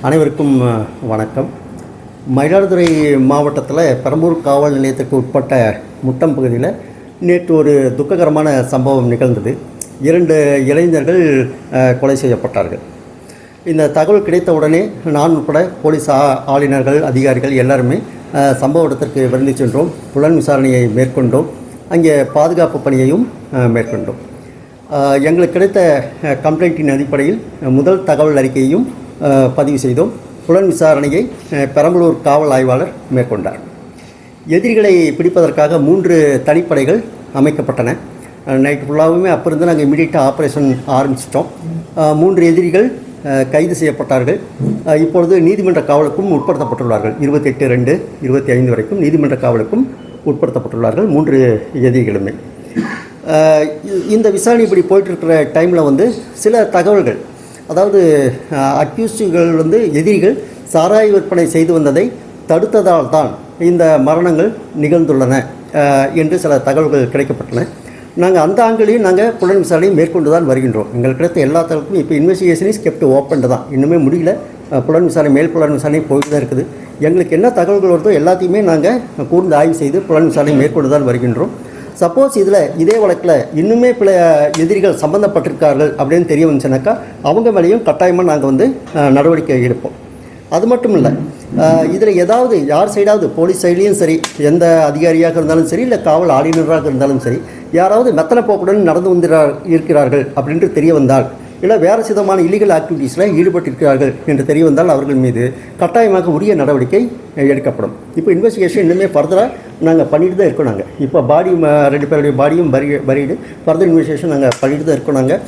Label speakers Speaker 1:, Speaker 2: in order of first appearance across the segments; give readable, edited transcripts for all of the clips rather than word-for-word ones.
Speaker 1: அனைவருக்கும் வணக்கம். மயிலாடுதுறை மாவட்டத்தில் பெரம்பூர் காவல் நிலையத்திற்கு உட்பட்ட முட்டம் பகுதியில் நேற்று ஒரு துக்ககரமான சம்பவம் நிகழ்ந்தது. 2 இளைஞர்கள் கொலை செய்யப்பட்டார்கள். இந்த தகவல் கிடைத்தவுடனே நான் உட்பட போலீஸ் ஆளுநர்கள், அதிகாரிகள் எல்லாருமே சம்பவ இடத்திற்கு விரைந்து சென்றோம். புலன் விசாரணையை மேற்கொண்டோம். அங்கே பாதுகாப்பு பணியையும் மேற்கொண்டோம். எங்களுக்கு கிடைத்த கம்ப்ளைண்ட்டின் அடிப்படையில் முதல் தகவல் அறிக்கையையும் பதிவு செய்தோம். புலன் விசாரணையை பெரம்பலூர் காவல் ஆய்வாளர் மேற்கொண்டார். எதிரிகளை பிடிப்பதற்காக 3 தனிப்படைகள் அமைக்கப்பட்டன. நைட்டு ஃபுல்லாகவுமே அப்போ இருந்து நாங்கள் இமீடியட்டாக ஆப்ரேஷன் ஆரம்பிச்சிட்டோம். 3 எதிரிகள் கைது செய்யப்பட்டார்கள். இப்பொழுது நீதிமன்ற காவலுக்கும் உட்படுத்தப்பட்டுள்ளார்கள். 28/2/25 வரைக்கும் நீதிமன்ற காவலுக்கும் உட்படுத்தப்பட்டுள்ளார்கள் 3 எதிரிகளுமே. இந்த விசாரணை இப்படி போயிட்டுருக்கிற டைமில் சில தகவல்கள், அதாவது அக்யூஸ்டுகள் எதிரிகள் சாராய விற்பனை செய்து வந்ததை தடுத்ததால் தான் இந்த மரணங்கள் நிகழ்ந்துள்ளன என்று சில தகவல்கள் கிடைக்கப்பட்டன. நாங்கள் அந்த ஆங்கிலையும் நாங்கள் புலன் விசாரணை மேற்கொண்டு தான் வருகின்றோம். எங்களுக்கு கிடைத்த எல்லா தகவலுக்கும் இப்போ இன்வெஸ்டிகேஷன் இஸ் கெப்ட் ஓப்பன் தான், இன்னுமே முடியல. புலன் விசாரணை மேல் புலன் விசாரணை போயிட்டு தான் இருக்குது. எங்களுக்கு என்ன தகவல்கள் வருதோ எல்லாத்தையுமே நாங்கள் கூர்ந்து ஆய்வு செய்து புலன் விசாரணை மேற்கொண்டு தான் வருகின்றோம். சப்போஸ் இதே வழக்கில் இன்னுமே பல எதிரிகள் சம்மந்தப்பட்டிருக்கார்கள் அப்படின்னு தெரிய வந்துச்சுனாக்கா அவங்க மேலேயும் கட்டாயமாக நாங்கள் நடவடிக்கை எடுப்போம். அது மட்டும் இல்லை, இதில் ஏதாவது யார் சைடாவது, போலீஸ் சைட்லேயும் சரி, எந்த அதிகாரியாக இருந்தாலும் சரி, இல்லை காவல் ஆளுநராக இருந்தாலும் சரி, யாராவது மெத்தனை போக்குடன் நடந்து இருக்கிறார்கள் அப்படின்ட்டு தெரிய வந்தால், இல்லை வேறு விதமான இல்லீகல் ஆக்டிவிட்டீஸில் ஈடுபட்டிருக்கிறார்கள் என்று தெரிய வந்தால் அவர்கள் மீது கட்டாயமாக உரிய நடவடிக்கை எடுக்கப்படும். இப்போ இன்வெஸ்டிகேஷன் இன்னுமே ஃபர்தராக நாங்கள் பண்ணிட்டு தான் இருக்கோம். நாங்கள் இப்போ 2 பேருடைய பாடியும் பரீடு ஃபர்தர் இன்வெஸ்டிகேஷன் நாங்கள் பண்ணிட்டு தான் இருக்கோம். நாங்கள்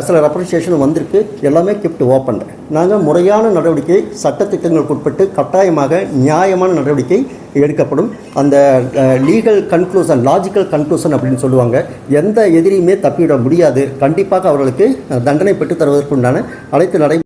Speaker 1: சில ரெப்ரசன்டேஷன் வந்திருக்கு, எல்லாமே கெப்ட் ஓப்பன். நாங்கள் முறையான நடவடிக்கை, சட்டத்திட்டங்களுக்கு உட்பட்டு கட்டாயமாக நியாயமான நடவடிக்கை எடுக்கப்படும். அந்த லீகல் கன்க்ளூஷன், லாஜிக்கல் கன்க்ளூஷன் அப்படின்னு சொல்லுவாங்க. எந்த எதிரியுமே தப்பிவிட முடியாது. கண்டிப்பாக அவர்களுக்கு தண்டனை பெற்றுத் தருவதற்குண்டான அனைத்து